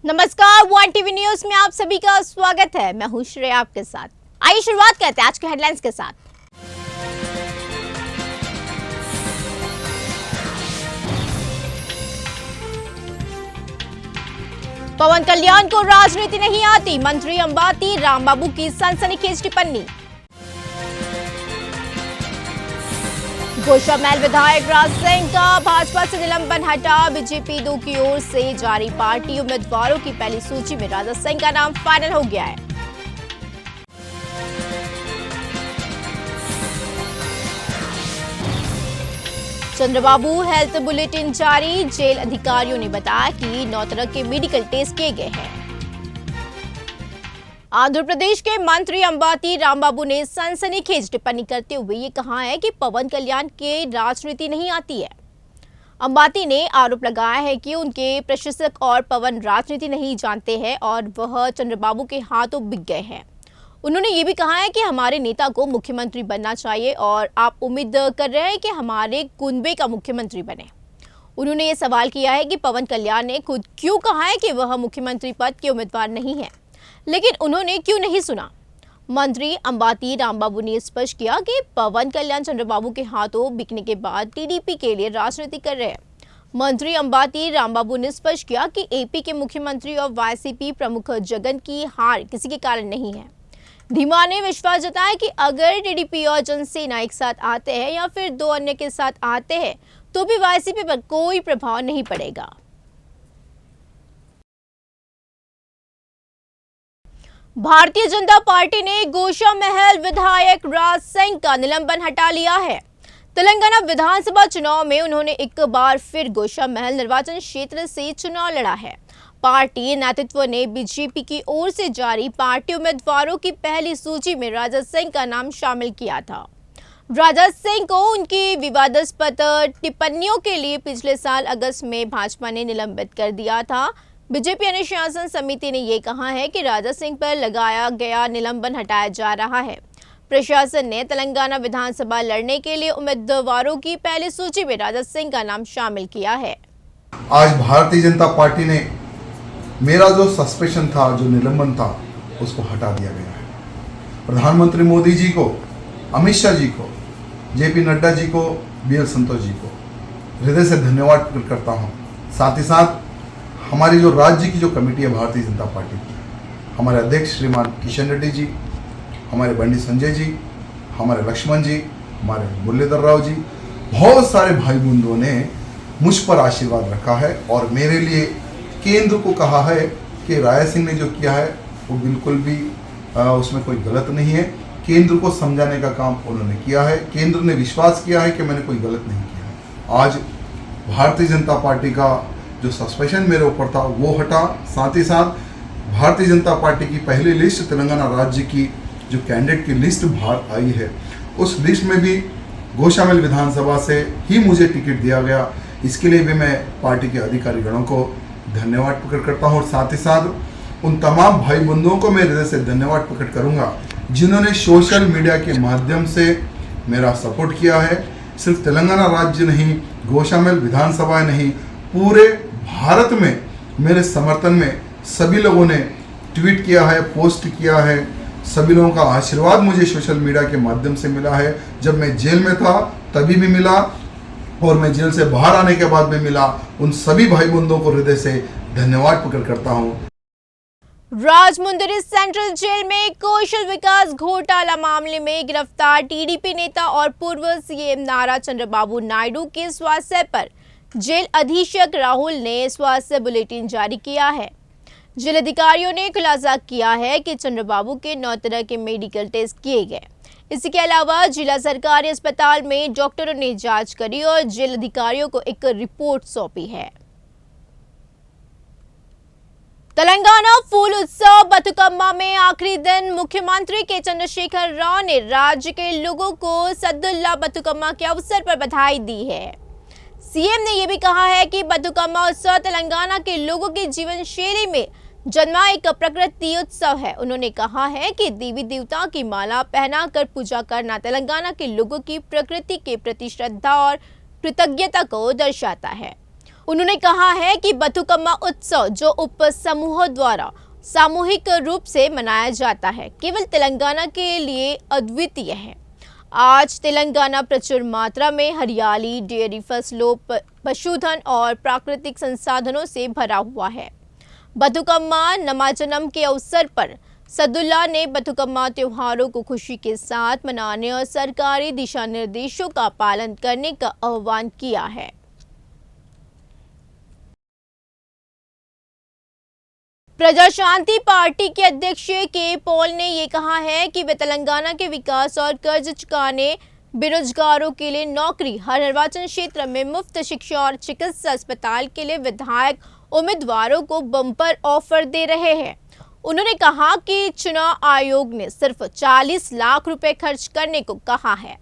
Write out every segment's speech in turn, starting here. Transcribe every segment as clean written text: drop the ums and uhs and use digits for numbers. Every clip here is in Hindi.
नमस्कार, वन टीवी न्यूज में आप सभी का स्वागत है। मैं हूं श्रेया आपके साथ। आइए शुरुआत करते हैं आज के हेडलाइंस के साथ। पवन कल्याण को राजनीति नहीं आती, मंत्री अंबाती रामबाबू की सनसनीखेज टिप्पणी। गोशामहल विधायक राज सिंह का भाजपा से निलंबन हटा, बीजेपी 2 की ओर से जारी पार्टी उम्मीदवारों की पहली सूची में राजा सिंह का नाम फाइनल हो गया है। चंद्रबाबू हेल्थ बुलेटिन जारी, जेल अधिकारियों ने बताया कि 9 तरह के मेडिकल टेस्ट किए गए हैं। आंध्र प्रदेश के मंत्री अंबाती रामबाबू ने सनसनीखेज टिप्पणी करते हुए ये कहा है कि पवन कल्याण के राजनीति नहीं आती है। अंबाती ने आरोप लगाया है कि उनके प्रशंसक और पवन राजनीति नहीं जानते हैं और वह चंद्रबाबू के हाथों बिक गए हैं। उन्होंने ये भी कहा है कि हमारे नेता को मुख्यमंत्री बनना चाहिए और आप उम्मीद कर रहे हैं कि हमारे कुनबे का मुख्यमंत्री बने। उन्होंने ये सवाल किया है कि पवन कल्याण ने खुद क्यों कहा है कि वह मुख्यमंत्री पद के उम्मीदवार नहीं है, लेकिन उन्होंने क्यों नहीं सुना। मंत्री अंबाती रामबाबू ने स्पष्ट किया कि पवन कल्याण चंद्रबाबू के हाथों बिकने के बाद टीडीपी के लिए राजनीति कर रहे हैं। मंत्री अंबाती रामबाबू ने स्पष्ट किया कि एपी के मुख्यमंत्री और वाईसीपी प्रमुख जगन की हार किसी के कारण नहीं है। धीमा ने विश्वास जताया कि अगर टीडीपी और जनसेना एक साथ आते हैं या फिर 2 अन्य के साथ आते हैं तो भी वाईसीपी पर कोई प्रभाव नहीं पड़ेगा। भारतीय जनता पार्टी ने गोशामहल विधायक राज सिंह का निलंबन हटा लिया है। तेलंगाना विधानसभा चुनाव में उन्होंने एक बार फिर गोशामहल निर्वाचन क्षेत्र से चुनाव लड़ा है। पार्टी नेतृत्व ने बीजेपी की ओर से जारी पार्टी उम्मीदवारों की पहली सूची में राजा सिंह का नाम शामिल किया था। राजा सिंह को उनकी विवादास्पद टिप्पणियों के लिए पिछले साल अगस्त में भाजपा ने निलंबित कर दिया था। बीजेपी अनुशासन समिति ने यह कहा है कि राजा सिंह पर लगाया गया निलंबन हटाया जा रहा है। प्रशासन ने तेलंगाना विधानसभा लड़ने के लिए उम्मीदवारों की पहली सूची में राजा सिंह का नाम शामिल किया है। आज भारतीय जनता पार्टी ने मेरा जो सस्पेंशन था, जो निलंबन था, उसको हटा दिया गया है। प्रधानमंत्री मोदी जी को, अमित शाह जी को, जेपी नड्डा जी को, बीएल संतोष जी को हृदय से धन्यवाद प्रकट करता हूँ। साथ ही साथ हमारी जो राज्य की जो कमेटी है भारतीय जनता पार्टी की, हमारे अध्यक्ष श्रीमान किशन रेड्डी जी, हमारे बंडी संजय जी, हमारे लक्ष्मण जी, हमारे मुरलीधर राव जी, बहुत सारे भाई बंधुओं ने मुझ पर आशीर्वाद रखा है और मेरे लिए केंद्र को कहा है कि राजा सिंह ने जो किया है वो बिल्कुल भी उसमें कोई गलत नहीं है। केंद्र को समझाने का काम उन्होंने किया है। केंद्र ने विश्वास किया है कि मैंने कोई गलत नहीं किया है। आज भारतीय जनता पार्टी का जो सस्पेंशन मेरे ऊपर था वो हटा। साथ ही साथ भारतीय जनता पार्टी की पहली लिस्ट तेलंगाना राज्य की जो कैंडिडेट की लिस्ट बाहर आई है, उस लिस्ट में भी गोशामहल विधानसभा से ही मुझे टिकट दिया गया। इसके लिए भी मैं पार्टी के अधिकारी गणों को धन्यवाद प्रकट करता हूँ और साथ ही साथ उन तमाम भाई बंधुओं को मैं हृदय से धन्यवाद प्रकट करूँगा जिन्होंने सोशल मीडिया के माध्यम से मेरा सपोर्ट किया है। सिर्फ तेलंगाना राज्य नहीं, गोशामहल विधानसभा नहीं, पूरे भारत में मेरे समर्थन में सभी लोगों ने ट्वीट किया है, पोस्ट किया है। सभी लोगों का आशीर्वाद मुझे सोशल मीडिया के माध्यम से मिला है। जब मैं जेल में था तभी भी मिला और मैं जेल से बाहर आने के बाद भी मिला। उन सभी भाई बंधुओं को हृदय से धन्यवाद प्रकट करता हूँ। राजमुंदरी सेंट्रल जेल में कौशल विकास घोटाला मामले में गिरफ्तार टीडीपी नेता और पूर्व सीएम नारा चंद्रबाबू नायडू के स्वास्थ्य पर जेल अधीक्षक राहुल ने स्वास्थ्य बुलेटिन जारी किया है। जेल अधिकारियों ने खुलासा किया है कि चंद्रबाबू के 9 तरह के मेडिकल टेस्ट किए गए। इसके अलावा जिला सरकारी अस्पताल में डॉक्टरों ने जांच करी और जेल अधिकारियों को एक रिपोर्ट सौंपी है। तेलंगाना फूल उत्सव बतुकम्मा में आखिरी दिन मुख्यमंत्री के चंद्रशेखर राव ने राज्य के लोगों को सद्दुल्ला बतुकम्मा के अवसर पर बधाई दी है। सीएम ने यह भी कहा है कि बतुकम्मा उत्सव तेलंगाना के लोगों की जीवन शैली में जन्मा एक प्रकृति उत्सव है। उन्होंने कहा है कि देवी देवता की माला पहनाकर पूजा करना तेलंगाना के लोगों की प्रकृति के प्रति श्रद्धा और कृतज्ञता को दर्शाता है। उन्होंने कहा है कि बथुकम्मा उत्सव जो उप समूहों द्वारा सामूहिक रूप से मनाया जाता है केवल तेलंगाना के लिए अद्वितीय है। आज तेलंगाना प्रचुर मात्रा में हरियाली, डेयरी फसलों, पशुधन और प्राकृतिक संसाधनों से भरा हुआ है। बथुकम्मा नमाजनम के अवसर पर सदुल्ला ने बथुकम्मा त्योहारों को खुशी के साथ मनाने और सरकारी दिशा निर्देशों का पालन करने का आह्वान किया है। प्रजा शांति पार्टी के अध्यक्ष के पॉल ने ये कहा है कि वे तेलंगाना के विकास और कर्ज चुकाने, बेरोजगारों के लिए नौकरी, हर निर्वाचन क्षेत्र में मुफ्त शिक्षा और चिकित्सा अस्पताल के लिए विधायक उम्मीदवारों को बम्पर ऑफर दे रहे हैं। उन्होंने कहा कि चुनाव आयोग ने सिर्फ 40 लाख रुपए खर्च करने को कहा है।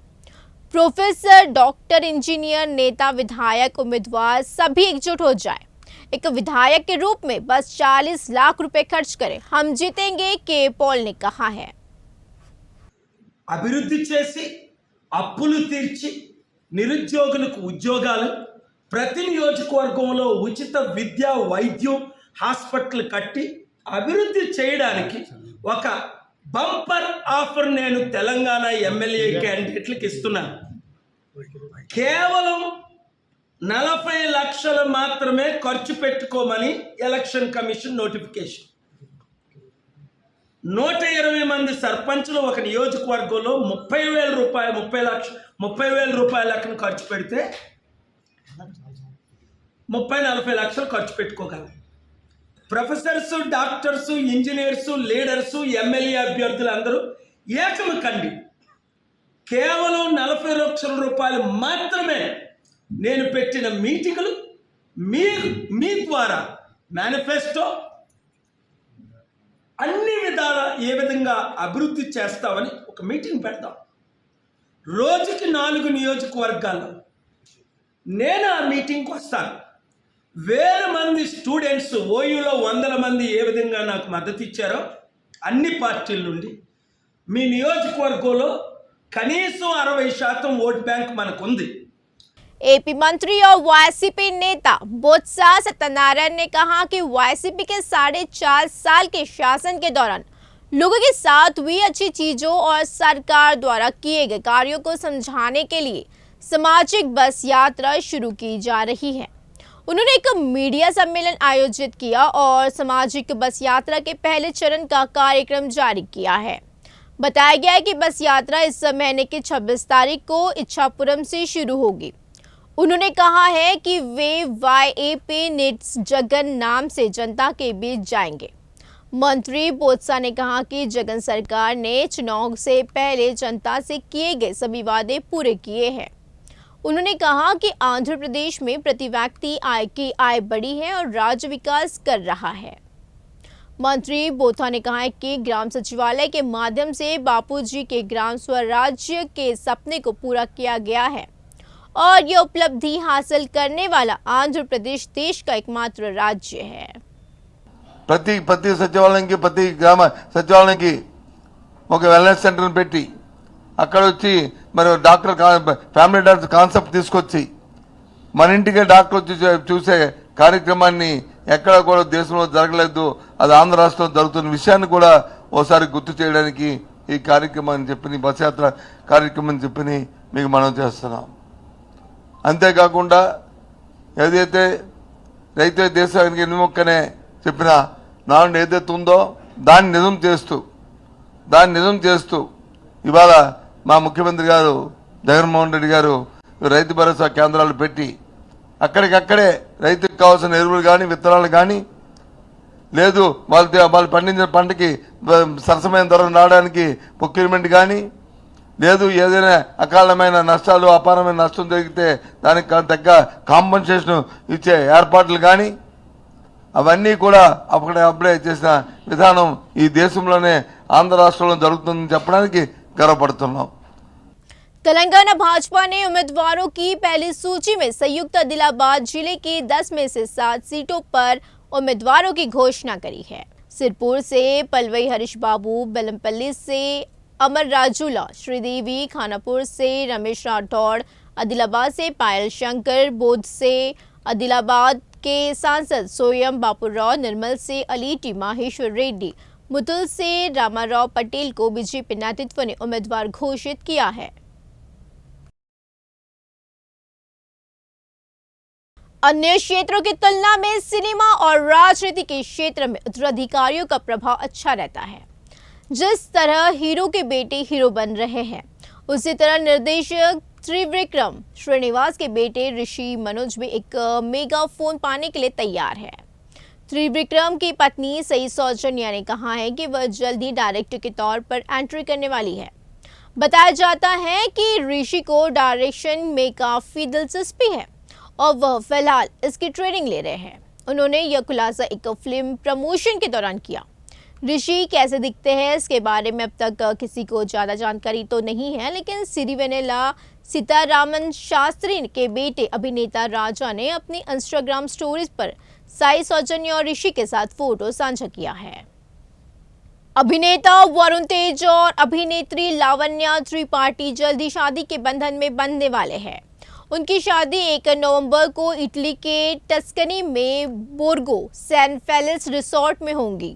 प्रोफेसर, डॉक्टर, इंजीनियर, नेता, विधायक, उम्मीदवार सभी एकजुट हो जाए, एक विधायक के रूप में बस 40 लाख रुपए खर्च करें, हम जीतेंगे, के पॉल ने कहा है। అభివృద్ధి చేసి అప్పులు తీర్చి నిరుద్యోగులకు ఉద్యోగాలు, ప్రతి నియోజకవర్గంలో ఉచిత విద్య, వైద్యం, హాస్పిటల్ కట్టి అభివృద్ధి చేయడానికి ఒక బంపర్ ఆఫర్ నేను తెలంగాణ ఎమ్మెల్యే క్యాండిడేట్లకు ఇస్తున్నాను. కేవలం 40 లక్షలు మాత్రమే ఖర్చు పెట్టుకోమని ఎలక్షన్ కమిషన్ నోటిఫికేషన్. 120 మంది సర్పంచులు ఒక నియోజకవర్గంలో 30,000 రూపాయలు 30,000 రూపాయల లెక్కన ఖర్చు పెడితే 30-40 లక్షలు ఖర్చు పెట్టుకోగలరు. Professors, doctors, engineers, leaders, MLA అభ్యర్థులు అందరూ ఏకము కండి కేవలం 40 లక్షల రూపాయలు మాత్రమే నేను పెట్టిన మీటింగులు మీ ద్వారా మేనిఫెస్టో అన్ని విధాల ఏ విధంగా అభివృద్ధి చేస్తామని ఒక మీటింగ్ పెడతాం. రోజుకి 4 నియోజకవర్గాల్లో నేను ఆ మీటింగ్కి వస్తాను. వేల మంది స్టూడెంట్స్, ఓయూలో 100 మంది ఏ విధంగా నాకు మద్దతు ఇచ్చారో అన్ని పార్టీల నుండి మీ నియోజకవర్గంలో కనీసం 60% ఓట్ బ్యాంక్ మనకుంది. एपी मंत्री और वाईसीपी नेता बोत्सा सत्यनारायण ने कहा कि वाईसीपी के 4.5 साल के शासन के दौरान लोगों के साथ हुई अच्छी चीजों और सरकार द्वारा किए गए कार्यों को समझाने के लिए सामाजिक बस यात्रा शुरू की जा रही है। उन्होंने एक मीडिया सम्मेलन आयोजित किया और सामाजिक बस यात्रा के पहले चरण का कार्यक्रम जारी किया है। बताया गया है कि बस यात्रा इस महीने की 26 तारीख को इच्छापुरम से शुरू होगी। उन्होंने कहा है कि वे वाईएपी निट्स जगन नाम से जनता के बीच जाएंगे। मंत्री बोत्सा ने कहा कि जगन सरकार ने चुनाव से पहले जनता से किए गए सभी वादे पूरे किए हैं। उन्होंने कहा कि आंध्र प्रदेश में प्रति व्यक्ति आय की आय बढ़ी है और राज्य विकास कर रहा है। मंत्री बोथा ने कहा कि ग्राम सचिवालय के माध्यम से बापूजी के ग्राम स्वराज्य के सपने को पूरा किया गया है और ये उपलब्धि हासिल करने वाला आंध्र प्रदेश देश का एकमात्र राज्य है। ప్రతి సచివాలయానికి, ప్రతి గ్రామ సచివాలయానికి ఒక వెల్నెస్ సెంటర్ని పెట్టి అక్కడ వచ్చి మరి డాక్టర్ ఫ్యామిలీ డాక్టర్ కాన్సెప్ట్ తీసుకొచ్చి మన ఇంటికే డాక్టర్ వచ్చి చూసే కార్యక్రమాన్ని ఎక్కడ కూడా దేశంలో జరగలేదు. అది ఆంధ్ర రాష్ట్రంలో జరుగుతున్న విషయాన్ని కూడా ఓసారి గుర్తు చేయడానికి ఈ కార్యక్రమాన్ని చెప్పి, బస్ యాత్ర కార్యక్రమం చెప్పి మీకు మనం చేస్తున్నాం. అంతేకాకుండా ఏదైతే రైతు దేశానికి ఎన్నుమొక్కనే చెప్పిన నాడు ఏదైతే ఉందో దాన్ని నిజం చేస్తూ ఇవాళ మా ముఖ్యమంత్రి గారు జగన్మోహన్ రెడ్డి గారు రైతు భరోసా కేంద్రాలు పెట్టి అక్కడికక్కడే రైతుకు కావాల్సిన ఎరువులు కానీ, విత్తనాలు కానీ, లేదు వాళ్ళు పండించిన పంటకి సరసమైన ధరలు రావడానికి ప్రొక్యూర్మెంట్ కానీ, లేదు ఏదైనా అకాలమైన నష్టాలు, అపారమైన నష్టం జరిగితే దానికి తగ్గ కాంపన్సేషన్ ఇచ్చే ఏర్పాట్లు కానీ, అవన్నీ కూడా అప్పుడే చేసిన విధానం ఈ దేశంలోనే ఆంధ్ర రాష్ట్రంలో జరుగుతుందని చెప్పడానికి గర్వపడుతున్నాం. तेलंगाना भाजपा ने उम्मीदवारों की पहली सूची में संयुक्त आदिलाबाद जिले की 10 में से 7 सीटों पर उम्मीदवारों की घोषणा करी है। सिरपुर से पलवई हरीश बाबू, बेलमपल्ली से अमर राजूला, श्रीदेवी, खानापुर से रमेश राठौड़, आदिलाबाद से पायल शंकर, बोध से आदिलाबाद के सांसद सोयम बापूराव, निर्मल से अलीटी माहेश्वर रेड्डी, मुतुल से रामाराव पटेल को बीजेपी नेतृत्व ने उम्मीदवार घोषित किया है। अन्य क्षेत्रों की तुलना में सिनेमा और राजनीति के क्षेत्र में उत्तराधिकारियों का प्रभाव अच्छा रहता है। जिस तरह हीरो के बेटे हीरो बन रहे हैं, उसी तरह निर्देशक त्रिविक्रम श्रीनिवास के बेटे ऋषि मनोज भी एक मेगा फोन पाने के लिए तैयार है। त्रिविक्रम की पत्नी सई सौजन्या ने कहा है कि वह जल्द ही डायरेक्टर के तौर पर एंट्री करने वाली है। बताया जाता है कि ऋषि को डायरेक्शन में काफी दिलचस्पी है और वह फिलहाल इसकी ट्रेनिंग ले रहे हैं। उन्होंने यह खुलासा एक फिल्म प्रमोशन के दौरान किया। ऋषि कैसे दिखते हैं इसके बारे में अब तक किसी को ज़्यादा जानकारी तो नहीं है, लेकिन सिरिवेनेला सीतारामन शास्त्री के बेटे अभिनेता राजा ने अपनी इंस्टाग्राम स्टोरीज पर साई सौजन्या और ऋषि के साथ फोटो साझा किया है। अभिनेता वरुण तेज और अभिनेत्री लावण्या त्रिपाठी जल्दी शादी के बंधन में बंधने वाले हैं। उनकी शादी 1 नवंबर को इटली के टस्कनी में बोर्गो सैन फेलिक्स रिसोर्ट में होंगी।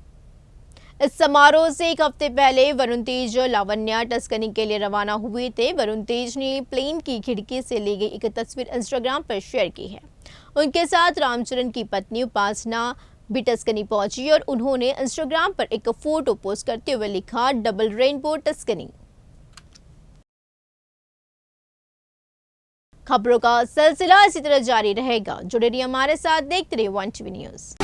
इस समारोह से एक हफ्ते पहले वरुण तेज और लावण्या टस्कनी के लिए रवाना हुए थे। वरुण तेज ने प्लेन की खिड़की से ली गई एक तस्वीर इंस्टाग्राम पर शेयर की है। उनके साथ रामचरण की पत्नी उपासना भी टस्कनी पहुंची और उन्होंने इंस्टाग्राम पर एक फोटो पोस्ट करते हुए लिखा, डबल रेनबो टस्कनी। खबरों का सिलसिला इसी तरह जारी रहेगा। जुड़े रहिए हमारे साथ, देखते रहिए वन टीवी न्यूज़।